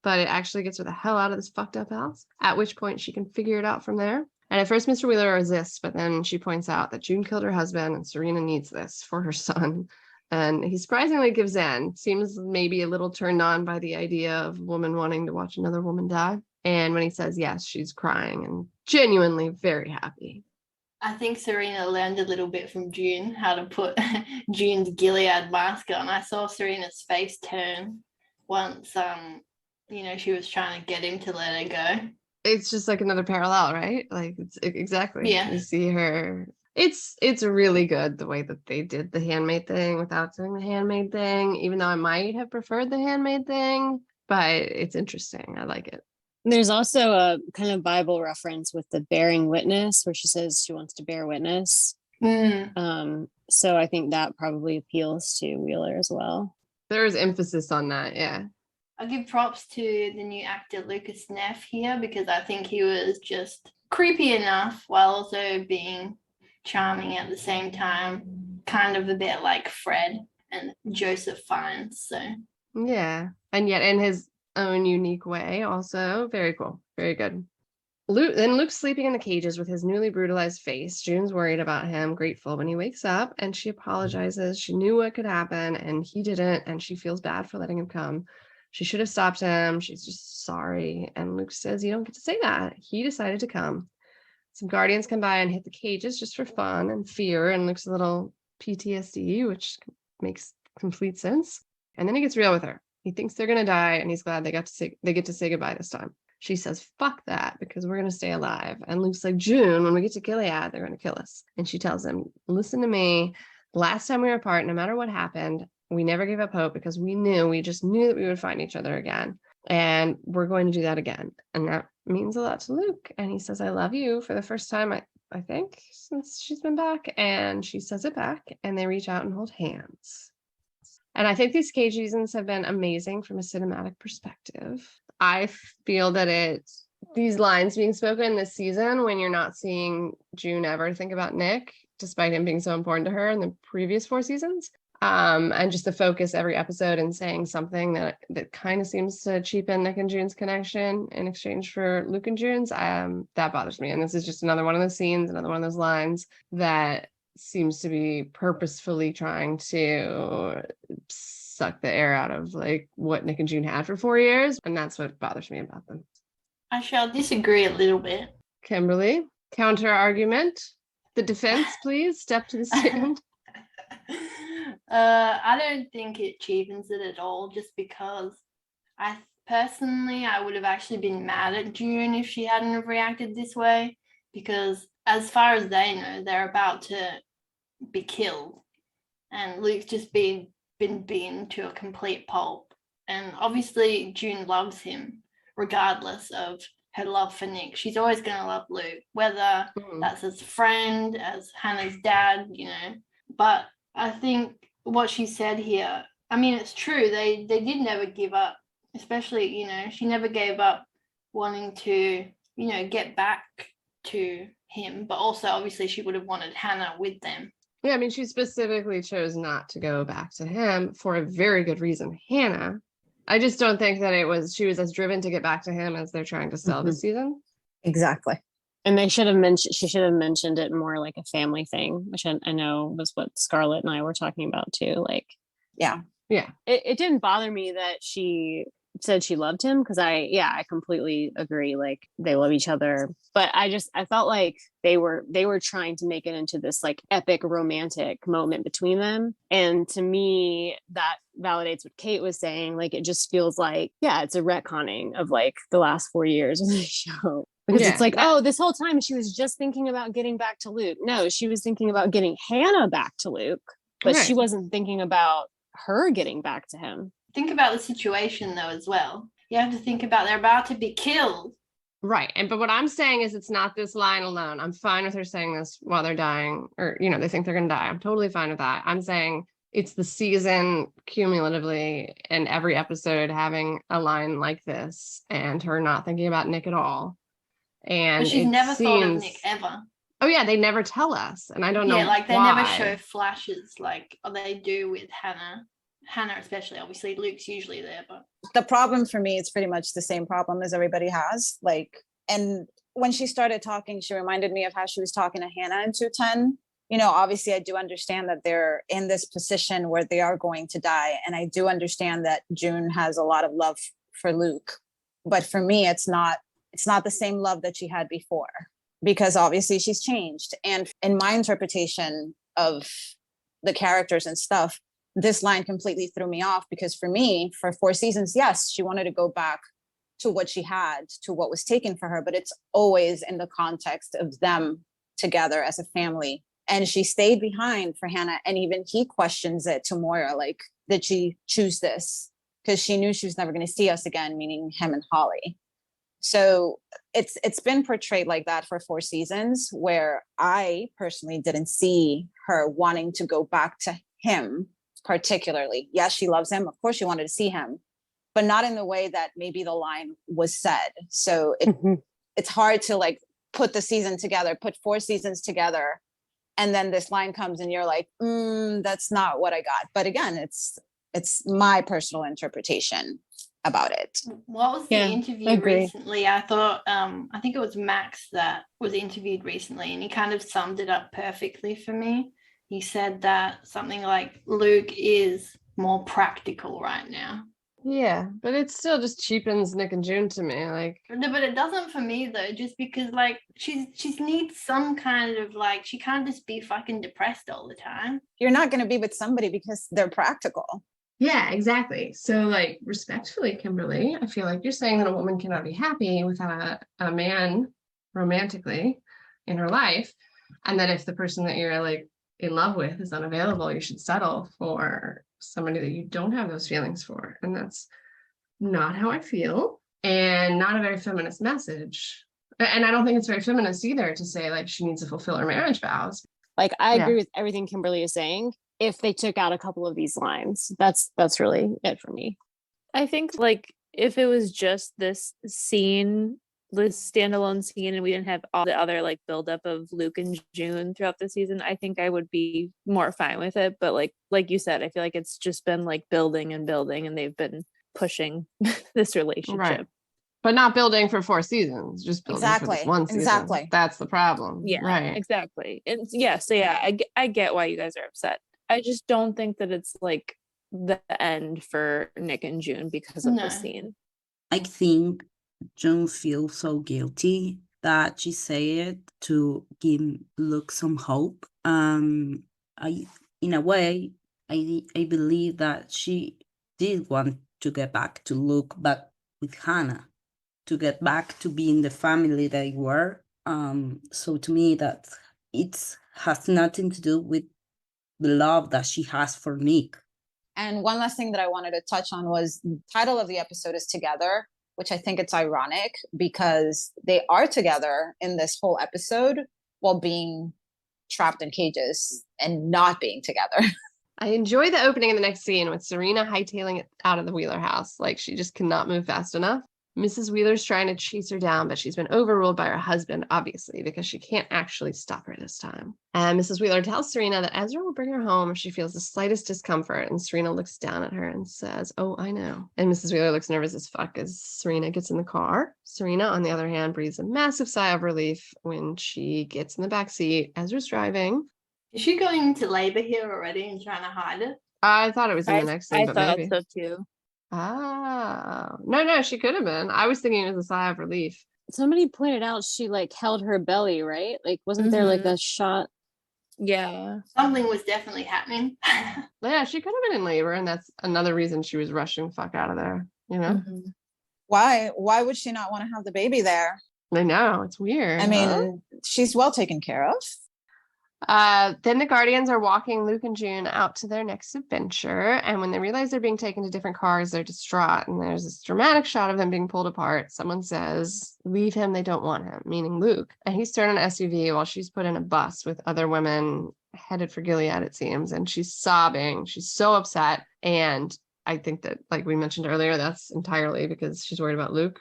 but it actually gets her the hell out of this fucked up house, at which point she can figure it out from there. And at first, Mr. Wheeler resists, but then she points out that June killed her husband and Serena needs this for her son. And he surprisingly gives in, seems maybe a little turned on by the idea of a woman wanting to watch another woman die. And when he says yes, she's crying and genuinely very happy. I think Serena learned a little bit from June how to put June's Gilead mask on. I saw Serena's face turn once, she was trying to get him to let her go. It's just like another parallel, right? Like it's exactly. Yeah. You see her. It's really good the way that they did the Handmaid thing without doing the Handmaid thing, even though I might have preferred the Handmaid thing, but it's interesting. I like it. There's also a kind of Bible reference with the bearing witness where she says she wants to bear witness. So I think that probably appeals to Wheeler as well. There's emphasis on that, yeah. I'll give props to the new actor Lucas Neff here because I think he was just creepy enough while also being charming at the same time, kind of a bit like Fred and Joseph Fiennes. So yeah, and yet in his own unique way, also very cool, very good. Luke's sleeping in the cages with his newly brutalized face. June's worried about him, grateful when he wakes up, and she apologizes. She knew what could happen, and he didn't, and she feels bad for letting him come. She should have stopped him. She's just sorry. And Luke says, you don't get to say that. He decided to come. Some guardians come by and hit the cages just for fun and fear, and Luke's a little PTSD, which makes complete sense. And then he gets real with her. He thinks they're going to die, and he's glad they get to say goodbye this time. She says, fuck that, because we're going to stay alive. And Luke's like, June, when we get to Gilead, they're going to kill us. And she tells him, listen to me. Last time we were apart, no matter what happened, we never gave up hope because we just knew that we would find each other again. And we're going to do that again. And that means a lot to Luke. And he says, I love you for the first time, I think, since she's been back. And she says it back, and they reach out and hold hands. And I think these cage seasons have been amazing from a cinematic perspective. I feel that these lines being spoken this season, when you're not seeing June ever think about Nick, despite him being so important to her in the previous 4 seasons, and just the focus every episode and saying something that kind of seems to cheapen Nick and June's connection in exchange for Luke and June's, that bothers me. And this is just another one of those scenes, another one of those lines that seems to be purposefully trying to suck the air out of like what Nick and June had for 4 years. And that's what bothers me about them. I shall disagree a little bit. Kimberly, counter argument. The defense, please. Step to the stand. I don't think it cheapens it at all, just because I would have actually been mad at June if she hadn't have reacted this way, because as far as they know, they're about to be killed, and Luke's just been beaten to a complete pulp. And obviously June loves him regardless of her love for Nick. She's always going to love Luke, whether that's as a friend, as Hannah's dad, but I think what she said here, I mean, it's true. They did never give up, especially, she never gave up wanting to, get back to him. But also, obviously, she would have wanted Hannah with them. Yeah, I mean, she specifically chose not to go back to him for a very good reason. Hannah, I just don't think that she was as driven to get back to him as they're trying to sell this season. Exactly. And she should have mentioned it more like a family thing, which I know was what Scarlett and I were talking about too. Like, yeah. It didn't bother me that she said she loved him, because I completely agree. Like, they love each other, but I felt like they were trying to make it into this like epic romantic moment between them. And to me, that validates what Kate was saying. Like, it just feels like, it's a retconning of like the last 4 years of the show. Because it's like, this whole time she was just thinking about getting back to Luke. No, she was thinking about getting Hannah back to Luke, but she wasn't thinking about her getting back to him. Think about the situation though as well. You have to think about they're about to be killed. Right. But what I'm saying is it's not this line alone. I'm fine with her saying this while they're dying, or, they think they're going to die. I'm totally fine with that. I'm saying it's the season cumulatively and every episode having a line like this and her not thinking about Nick at all. And but she's never thought of Nick ever. Oh yeah, they never tell us, and I don't know. Yeah, like they why. never show flashes like they do with Hannah. Hannah especially. Obviously, Luke's usually there, but the problem for me is pretty much the same problem as everybody has. Like, and when she started talking, she reminded me of how she was talking to Hannah in 210. You know, obviously I do understand that they're in this position where they are going to die. And I do understand that June has a lot of love for Luke. But for me, it's not the same love that she had before, because obviously she's changed. And in my interpretation of the characters and stuff, this line completely threw me off, because for me, for 4 seasons, yes, she wanted to go back to what she had, to what was taken for her, but it's always in the context of them together as a family. And she stayed behind for Hannah. And even he questions it to Moira, like, did she choose this? Because she knew she was never going to see us again, meaning him and Holly. So it's been portrayed like that for 4 seasons, where I personally didn't see her wanting to go back to him particularly. Yes, she loves him. Of course, she wanted to see him, but not in the way that maybe the line was said. So it's hard to like put the season together, put 4 seasons together, and then this line comes and you're like, that's not what I got. But again, it's my personal interpretation about it. What was the interview recently? I thought, I think it was Max that was interviewed recently, and he kind of summed it up perfectly for me. He said that something like Luke is more practical right now. Yeah, but it still just cheapens Nick and June to me. Like, no, but it doesn't for me though, just because like she needs some kind of like, she can't just be fucking depressed all the time. You're not going to be with somebody because they're practical. Yeah, exactly. So like, respectfully, Kimberly, I feel like you're saying that a woman cannot be happy without a man romantically in her life, and that if the person that you're like in love with is unavailable, you should settle for somebody that you don't have those feelings for. And that's not how I feel, and not a very feminist message. And I don't think it's very feminist either to say like she needs to fulfill her marriage vows. Like, I agree with everything Kimberly is saying. If they took out a couple of these lines, that's really it for me. I think like if it was just this scene, this standalone scene, and we didn't have all the other like buildup of Luke and June throughout the season, I think I would be more fine with it. But like you said, I feel like it's just been like building and building, and they've been pushing this relationship. Right. But not building for 4 seasons, just building for this one season. Exactly. That's the problem. Yeah, right. Exactly. And I get why you guys are upset. I just don't think that it's like the end for Nick and June because of the scene. I think June feels so guilty that she said it to give Luke some hope. In a way, I believe that she did want to get back to Luke, but with Hannah, to get back to being the family they were. So to me, that it has nothing to do with the love that she has for Nick. And one last thing that I wanted to touch on was the title of the episode is Together, which I think it's ironic because they are together in this whole episode while being trapped in cages and not being together. I enjoy the opening of the next scene with Serena hightailing it out of the Wheeler house. Like she just cannot move fast enough. Mrs. Wheeler's trying to chase her down, but she's been overruled by her husband, obviously, because she can't actually stop her this time. And Mrs. Wheeler tells Serena that Ezra will bring her home if she feels the slightest discomfort. And Serena looks down at her and says, "Oh, I know." And Mrs. Wheeler looks nervous as fuck as Serena gets in the car. Serena, on the other hand, breathes a massive sigh of relief when she gets in the back seat. Ezra's driving. Is she going into labor here already and trying to hide it? I thought it was in the next scene, but thought maybe. so too. Oh, no, she could have been. I was thinking it was a sigh of relief. Somebody pointed out she like held her belly, right? Like, wasn't there like a shot? Yeah. Something was definitely happening. Yeah, she could have been in labor, and that's another reason she was rushing fuck out of there, you know? Mm-hmm. Why would she not want to have the baby there? I know, it's weird. I mean, she's well taken care of. Then the Guardians are walking Luke and June out to their next adventure, and when they realize they're being taken to different cars, they're distraught, and there's this dramatic shot of them being pulled apart. Someone says, "Leave him, they don't want him," meaning Luke, and he's still in an SUV while she's put in a bus with other women headed for Gilead, it seems, and she's sobbing. She's so upset, and I think that, like we mentioned earlier, that's entirely because she's worried about Luke.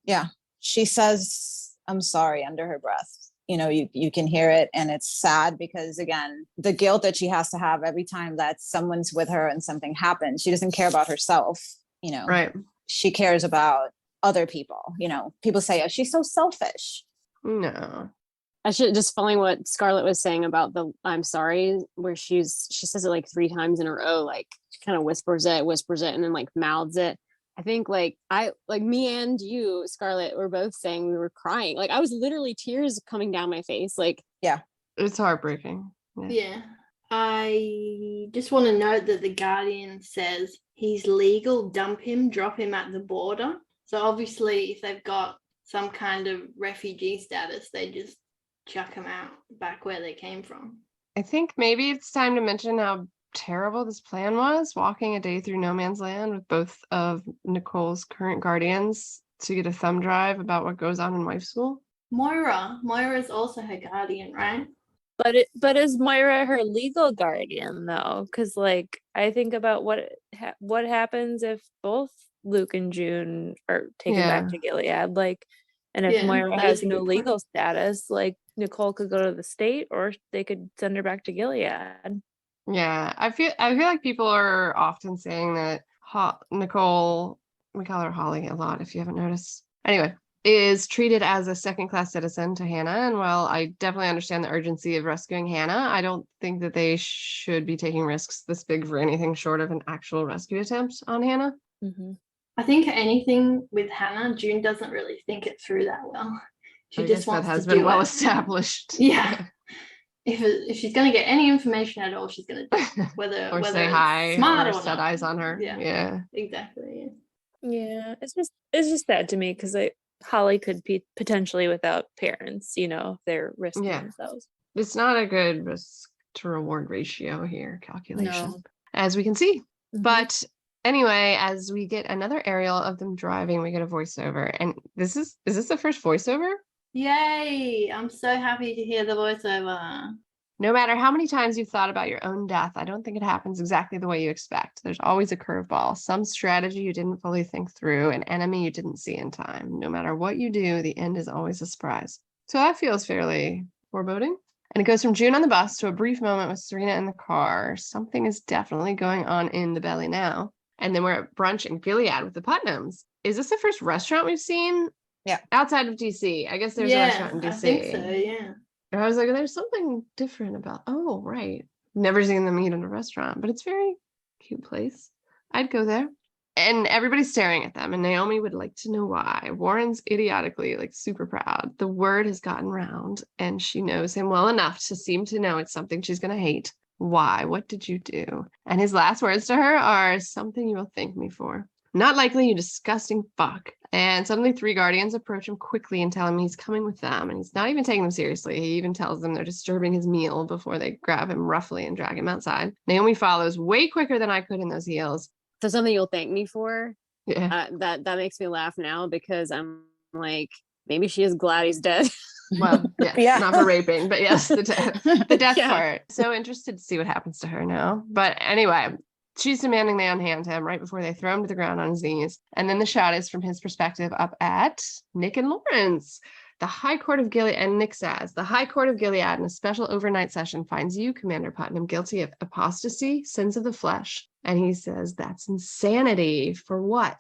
Yeah, she says, "I'm sorry," under her breath. You know, you can hear it, and it's sad because, again, the guilt that she has to have every time that someone's with her and something happens. She doesn't care about herself, you know. Right. She cares about other people. You know, people say, "Oh, she's so selfish." No. I should just following what Scarlett was saying about the I'm sorry, where she says it like 3 times in a row, like she kind of whispers it, and then like mouths it. I think like me and you, Scarlett, were both saying we were crying. Like I was literally tears coming down my face. Like It's heartbreaking. Yeah. I just want to note that the Guardian says he's legal, dump him, drop him at the border. So obviously if they've got some kind of refugee status, they just chuck him out back where they came from. I think maybe it's time to mention how terrible this plan was, walking a day through no man's land with both of Nicole's current guardians to get a thumb drive about what goes on in wife school. Moira is also her guardian, right? But is Moira her legal guardian though? Because like I think about what happens if both Luke and June are taken back to Gilead, like, and if Moira has no legal status, like Nicole could go to the state, or they could send her back to Gilead. Yeah, I feel like people are often saying that Nicole, we call her Holly a lot if you haven't noticed. Anyway, is treated as a second-class citizen to Hannah. And while I definitely understand the urgency of rescuing Hannah, I don't think that they should be taking risks this big for anything short of an actual rescue attempt on Hannah. Mm-hmm. I think anything with Hannah, June doesn't really think it through that well. She just wants that has to been do well it. established. Yeah. If she's going to get any information at all, she's going to do it. Whether say hi smart or or set not. eyes on her. Yeah. Exactly. Yeah, it's just sad to me because Holly could be potentially without parents, if they're risking themselves. It's not a good risk to reward ratio here, calculation, No. as we can see. Mm-hmm. But anyway, as we get another aerial of them driving, we get a voiceover. And is this the first voiceover? Yay! I'm so happy to hear the voiceover. No matter how many times you've thought about your own death, I don't think it happens exactly the way you expect. There's always a curveball, some strategy you didn't fully think through, an enemy you didn't see in time. No matter what you do, the end is always a surprise. So that feels fairly foreboding. And it goes from June on the bus to a brief moment with Serena in the car. Something is definitely going on in the belly now. And then we're at brunch in Gilead with the Putnams. Is this the first restaurant we've seen? Yeah. Outside of DC. I guess there's a restaurant in DC. I think so, yeah. I was like, there's something different about, oh, right. Never seen them eat in a restaurant, but it's a very cute place. I'd go there. And everybody's staring at them. And Naomi would like to know why. Warren's idiotically, like, super proud. The word has gotten round, and she knows him well enough to seem to know it's something she's going to hate. Why? What did you do? And his last words to her are, something you will thank me for. Not likely, you disgusting fuck. And suddenly 3 guardians approach him quickly and tell him he's coming with them. And he's not even taking them seriously. He even tells them they're disturbing his meal before they grab him roughly and drag him outside. Naomi follows way quicker than I could in those heels. So something you'll thank me for? Yeah. That makes me laugh now because I'm like, maybe she is glad he's dead. Well, yes, not for raping, but yes, the death Yeah. part. So interested to see what happens to her now. But anyway, she's demanding they unhand him right before they throw him to the ground on his knees. And then the shot is from his perspective up at Nick and Lawrence. The High Court of Gilead, and Nick says, the High Court of Gilead in a special overnight session finds you, Commander Putnam, guilty of apostasy, sins of the flesh. And he says, that's insanity. For what?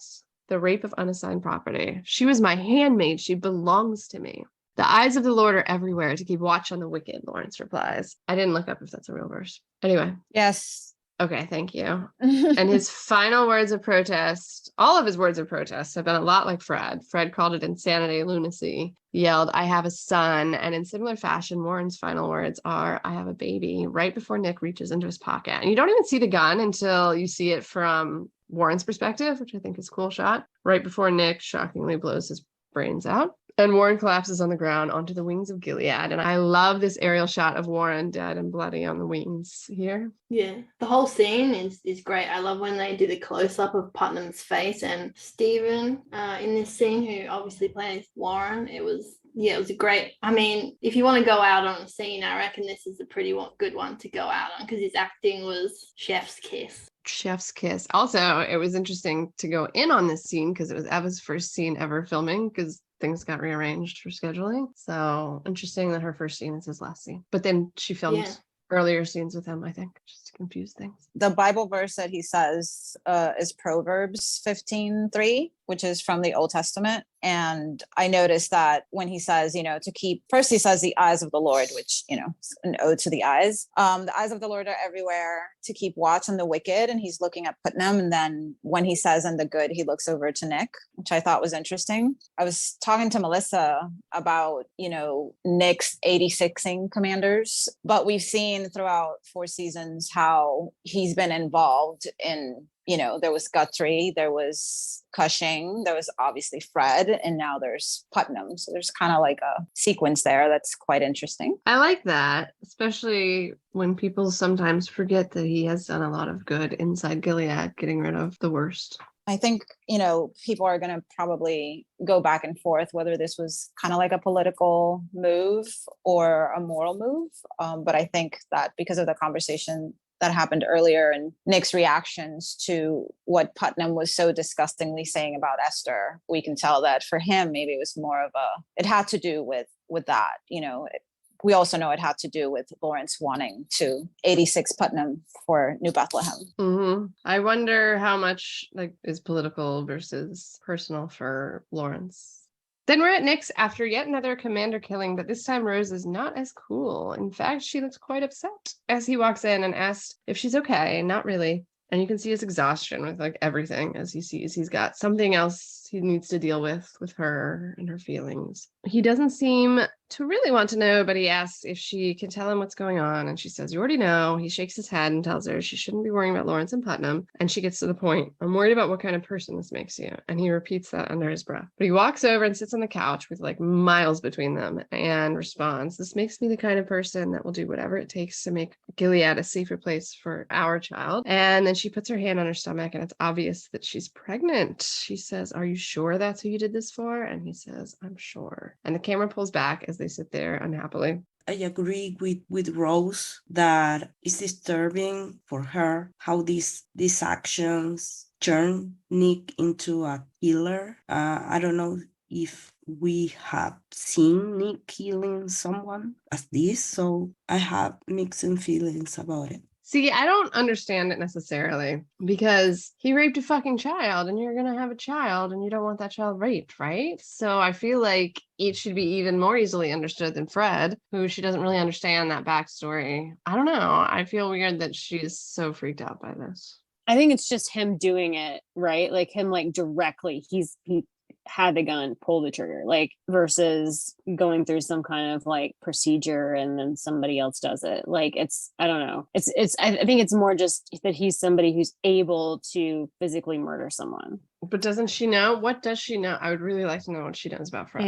The rape of unassigned property. She was my handmaid. She belongs to me. The eyes of the Lord are everywhere to keep watch on the wicked, Lawrence replies. I didn't look up if that's a real verse. Anyway. Yes. Okay, thank you. And his final words of protest, all of his words of protest have been a lot like Fred. Fred called it insanity, lunacy, yelled, I have a son. And in similar fashion, Warren's final words are, I have a baby, right before Nick reaches into his pocket. And you don't even see the gun until you see it from Warren's perspective, which I think is a cool shot, right before Nick shockingly blows his brains out. And Warren collapses on the ground onto the wings of Gilead. And I love this aerial shot of Warren dead and bloody on the wings here. Yeah, the whole scene is great. I love when they do the close-up of Putnam's face and Stephen in this scene, who obviously plays Warren. It was a great, I mean, if you want to go out on a scene, I reckon this is a pretty good one to go out on because his acting was chef's kiss. Chef's kiss. Also, it was interesting to go in on this scene because it was Eva's first scene ever filming because things got rearranged for scheduling. So interesting that her first scene is his last scene. But then she filmed earlier scenes with him, I think. Just to confuse things. The Bible verse that he says is Proverbs 15:3, which is from the Old Testament. And I noticed that when he says, to keep, first he says the eyes of the Lord, which, is an ode to the eyes. The eyes of the Lord are everywhere to keep watch on the wicked. And he's looking at Putnam. And then when he says in the good, he looks over to Nick, which I thought was interesting. I was talking to Melissa about, Nick's 86ing commanders, but we've seen throughout 4 seasons how he's been involved in, there was Guthrie, there was Cushing, there was obviously Fred, and now there's Putnam. So there's kind of like a sequence there that's quite interesting. I like that, especially when people sometimes forget that he has done a lot of good inside Gilead, getting rid of the worst. I think, people are going to probably go back and forth whether this was kind of like a political move or a moral move. But I think that because of the conversation that happened earlier and Nick's reactions to what Putnam was so disgustingly saying about Esther, we can tell that for him, maybe it was more of it had to do with that, we also know it had to do with Lawrence wanting to 86 Putnam for New Bethlehem. Mm-hmm. I wonder how much is political versus personal for Lawrence. Then we're at Nick's after yet another commander killing, but this time Rose is not as cool. In fact, she looks quite upset as he walks in and asks if she's okay. Not really. And you can see his exhaustion with everything as he sees he's got something else he needs to deal with her and her feelings. He doesn't seem to really want to know, but he asks if she can tell him what's going on. And she says, you already know. He shakes his head and tells her she shouldn't be worrying about Lawrence and Putnam. And she gets to the point. I'm worried about what kind of person this makes you. And he repeats that under his breath. But he walks over and sits on the couch with miles between them and responds, this makes me the kind of person that will do whatever it takes to make Gilead a safer place for our child. And then she puts her hand on her stomach and it's obvious that she's pregnant. She says, are you sure that's who you did this for? And he says, I'm sure. And the camera pulls back as they sit there unhappily. I agree with Rose that it's disturbing for her how these actions turn Nick into a killer. I don't know if we have seen Nick killing someone as this, so I have mixed feelings about it. See, I don't understand it necessarily because he raped a fucking child and you're going to have a child and you don't want that child raped, right? So I feel like it should be even more easily understood than Fred, who she doesn't really understand that backstory. I don't know. I feel weird that she's so freaked out by this. I think it's just him doing it, right? Him directly. He had the gun, pull the trigger, versus going through some kind of procedure and then somebody else does it. I don't know. I think it's more just that he's somebody who's able to physically murder someone. But doesn't she know? What does she know? I would really like to know what she knows about Fred,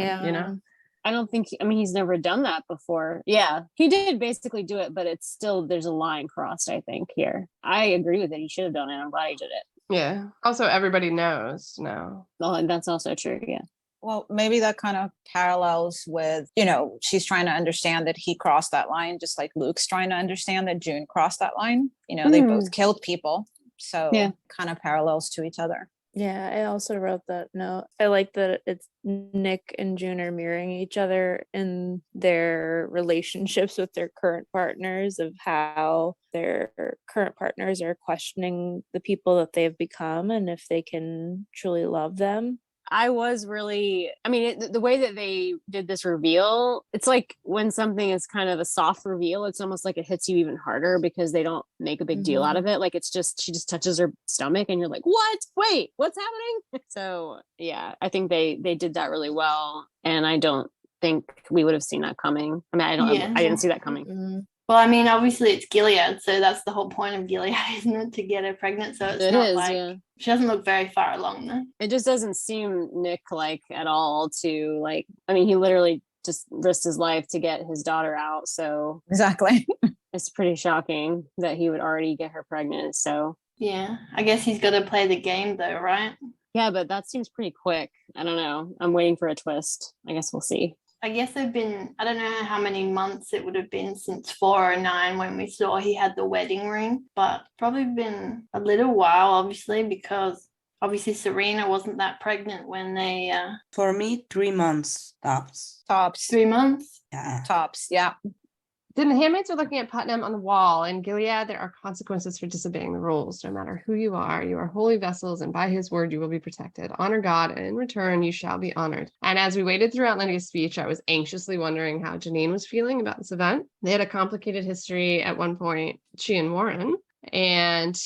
I don't think, he's never done that before. Yeah, he did basically do it, but it's still, there's a line crossed, I think, here. I agree with it. He should have done it. I'm glad he did it. Yeah. Also, everybody knows now. Oh, and that's also true. Yeah. Well, maybe that kind of parallels with, she's trying to understand that he crossed that line, just like Luke's trying to understand that June crossed that line. They both killed people. So kind of parallels to each other. Yeah, I also wrote that note. I like that it's Nick and June are mirroring each other in their relationships with their current partners, of how their current partners are questioning the people that they've become and if they can truly love them. I was really, the way that they did this reveal, it's like when something is kind of a soft reveal, it's almost like it hits you even harder because they don't make a big deal out of it. It's just, she just touches her stomach and you're like, what? Wait, what's happening? So yeah, I think they did that really well. And I don't think we would have seen that coming. I didn't see that coming. Mm-hmm. Well, obviously it's Gilead, so that's the whole point of Gilead, isn't it? To get her pregnant. So it's not she doesn't look very far along though. It just doesn't seem Nick at all to he literally just risked his life to get his daughter out. So exactly. It's pretty shocking that he would already get her pregnant. So yeah, I guess he's got to play the game though, right? Yeah, but that seems pretty quick. I don't know. I'm waiting for a twist. I guess we'll see. I guess they've been, I don't know how many months it would have been since 409 when we saw he had the wedding ring, but probably been a little while, obviously, because obviously Serena wasn't that pregnant when they... For me, 3 months, tops. Tops. 3 months? Yeah. Tops, yeah. Then the handmaids are looking at Putnam on the wall. In Gilead, there are consequences for disobeying the rules. No matter who you are holy vessels, and by his word you will be protected. Honor God, and in return you shall be honored. And as we waited throughout Lydia's speech, I was anxiously wondering how Janine was feeling about this event. They had a complicated history at one point, she and Warren. And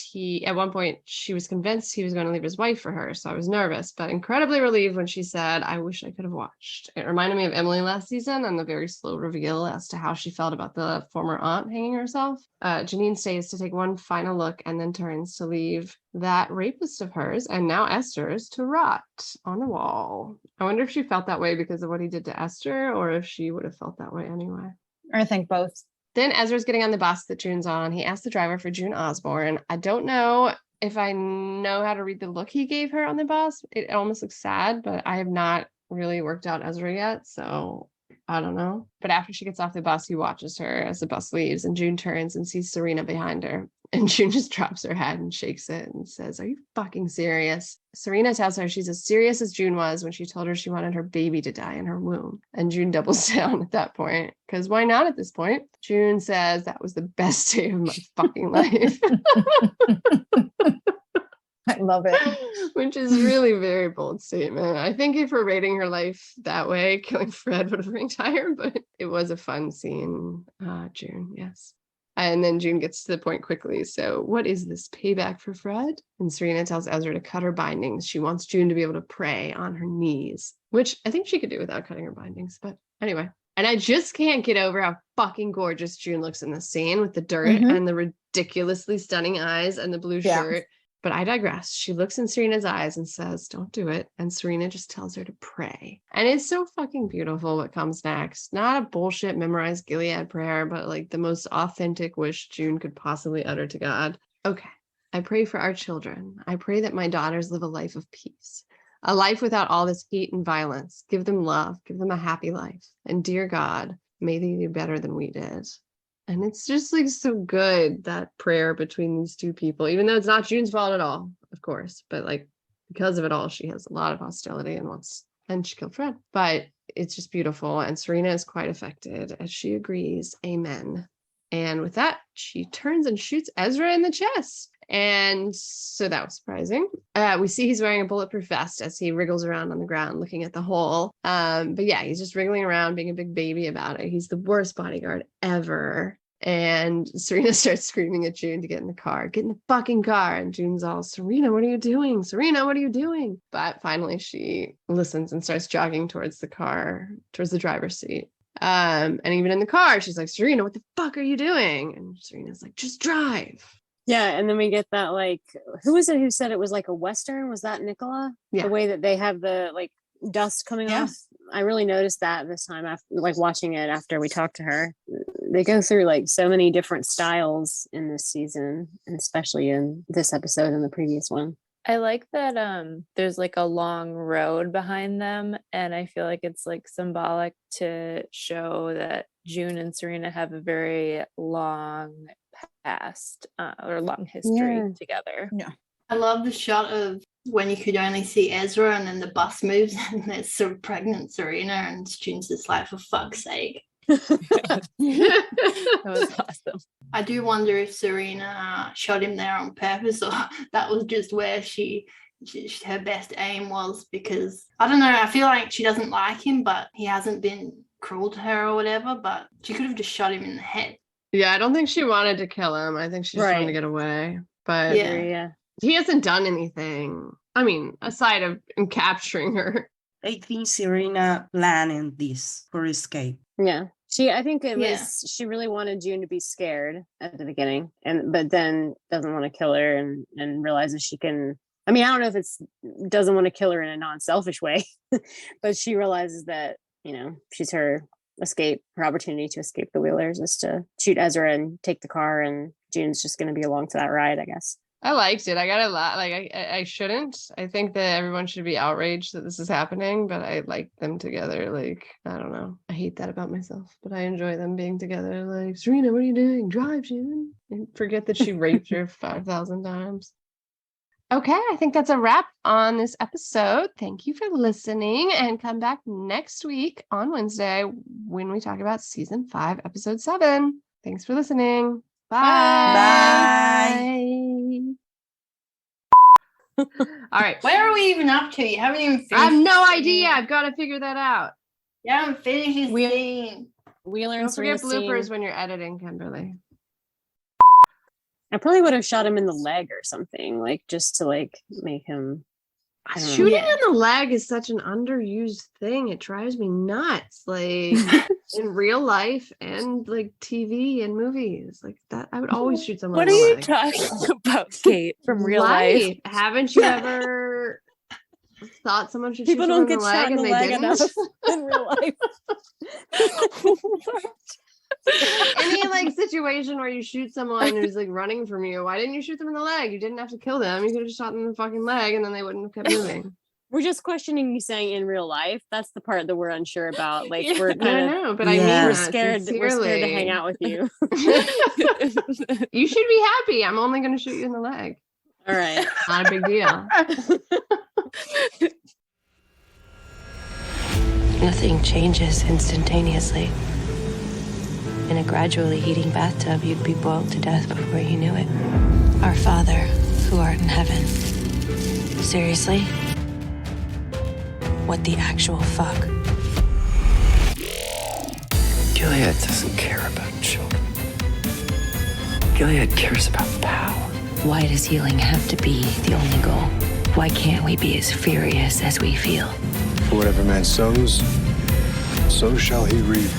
at one point, she was convinced he was going to leave his wife for her. So I was nervous, but incredibly relieved when she said, I wish I could have watched. It reminded me of Emily last season and the very slow reveal as to how she felt about the former aunt hanging herself. Janine stays to take one final look and then turns to leave that rapist of hers and now Esther's to rot on the wall. I wonder if she felt that way because of what he did to Esther, or if she would have felt that way anyway. I think both. Then Ezra's getting on the bus that June's on. He asked the driver for June Osborne. I don't know if I know how to read the look he gave her on the bus. It almost looks sad, but I have not really worked out Ezra yet, so I don't know. But after she gets off the bus, he watches her as the bus leaves, and June turns and sees Serena behind her. And June just drops her head and shakes it and says, are you fucking serious? Serena tells her she's as serious as June was when she told her she wanted her baby to die in her womb. And June doubles down at that point, because why not at this point? June says that was the best day of my fucking life. I love it. Which is really a very bold statement. I think if we're rating her life that way, killing Fred would have ranked higher, but it was a fun scene, June, yes. And then June gets to the point quickly. So what is this, payback for Fred? And Serena tells Ezra to cut her bindings. She wants June to be able to pray on her knees, which I think she could do without cutting her bindings. But anyway, and I just can't get over how fucking gorgeous June looks in this scene with the dirt and the ridiculously stunning eyes and the blue shirt. But I digress. She looks in Serena's eyes and says, don't do it. And Serena just tells her to pray. And it's so fucking beautiful what comes next. Not a bullshit memorized Gilead prayer, but like the most authentic wish June could possibly utter to God. Okay, I pray for our children. I pray that my daughters live a life of peace, a life without all this hate and violence. Give them love, give them a happy life. And dear God, may they do better than we did. And it's just like so good, that prayer between these two people, even though it's not June's fault at all, of course, but like because of it all, she has a lot of hostility and she killed Fred, but it's just beautiful. And Serena is quite affected as she agrees. Amen. And with that, she turns and shoots Ezra in the chest. And so that was surprising. We see he's wearing a bulletproof vest as he wriggles around on the ground looking at the hole. But yeah, he's just wriggling around being a big baby about it. He's the worst bodyguard ever. And Serena starts screaming at June to get in the car. Get in the fucking car. And June's all, Serena, what are you doing? Serena, what are you doing? But finally she listens and starts jogging towards the car, towards the driver's seat. And even in the car, she's like, Serena, what the fuck are you doing? And Serena's like, just drive. Yeah, and then we get that, like, who was it who said it was like a Western? Was that Nicola? Yeah. The way that they have the, like, dust coming off. I really noticed that this time, after, like, watching it after we talked to her. They go through, like, so many different styles in this season, and especially in this episode and the previous one. I like that there's like a long road behind them, and I feel like it's like symbolic to show that June and Serena have a very long past or long history together. Yeah. I love the shot of when you could only see Ezra and then the bus moves and there's sort of pregnant Serena and June's just like, for fuck's sake. That was awesome. I do wonder if Serena shot him there on purpose, or that was just where her best aim was, because I don't know, I feel like she doesn't like him, but he hasn't been cruel to her or whatever, but she could have just shot him in the head. Yeah, I don't think she wanted to kill him. I think she just wanted to get away. But yeah, he hasn't done anything. I mean, aside of capturing her. I think Serena planned this for escape. Yeah. I think it was, she really wanted June to be scared at the beginning, but then doesn't want to kill her and realizes she can, I mean, I don't know if doesn't want to kill her in a non-selfish way, but she realizes that, you know, she's her opportunity to escape the Wheelers is to shoot Ezra and take the car, and June's just going to be along for that ride, I guess. I liked it. I got a lot. Like I shouldn't. I think that everyone should be outraged that this is happening, but I like them together. Like, I don't know. I hate that about myself, but I enjoy them being together. Like, Serena, what are you doing? Drive, June. And forget that she raped her 5,000 times. Okay, I think that's a wrap on this episode. Thank you for listening, and come back next week on Wednesday when we talk about season 5, episode 7. Thanks for listening. Bye. All right. Where are we even up to? You haven't even finished. I have no the idea. scene. I've got to figure that out. You haven't finished his scene. Wheeler and Don't forget Serena bloopers scene. when you're editing, Kimberly. I probably would have shot him in the leg or something, like just to like make him. I don't know. Shooting in the leg is such an underused thing. It drives me nuts. Like in real life and like TV and movies, like that. I would always shoot someone. What in are the you leg. talking about, Kate, from real life? Haven't you ever thought someone should People shoot don't someone get shot in the and leg they enough didn't? in real life. Any like situation where you shoot someone who's like running from you, why didn't you shoot them in the leg? You didn't have to kill them. You could have just shot them in the fucking leg and then they wouldn't have kept moving. We're just questioning you saying in real life. That's the part that we're unsure about. Like we're I kind of know, but I mean we're that scared. We're scared to hang out with you. You should be happy. I'm only going to shoot you in the leg. All right. Not a big deal. Nothing changes instantaneously. In a gradually heating bathtub, you'd be boiled to death before you knew it. Our Father, who art in heaven. Seriously? What the actual fuck? Gilead doesn't care about children. Gilead cares about power. Why does healing have to be the only goal? Why can't we be as furious as we feel? For whatever man sows, so shall he reap.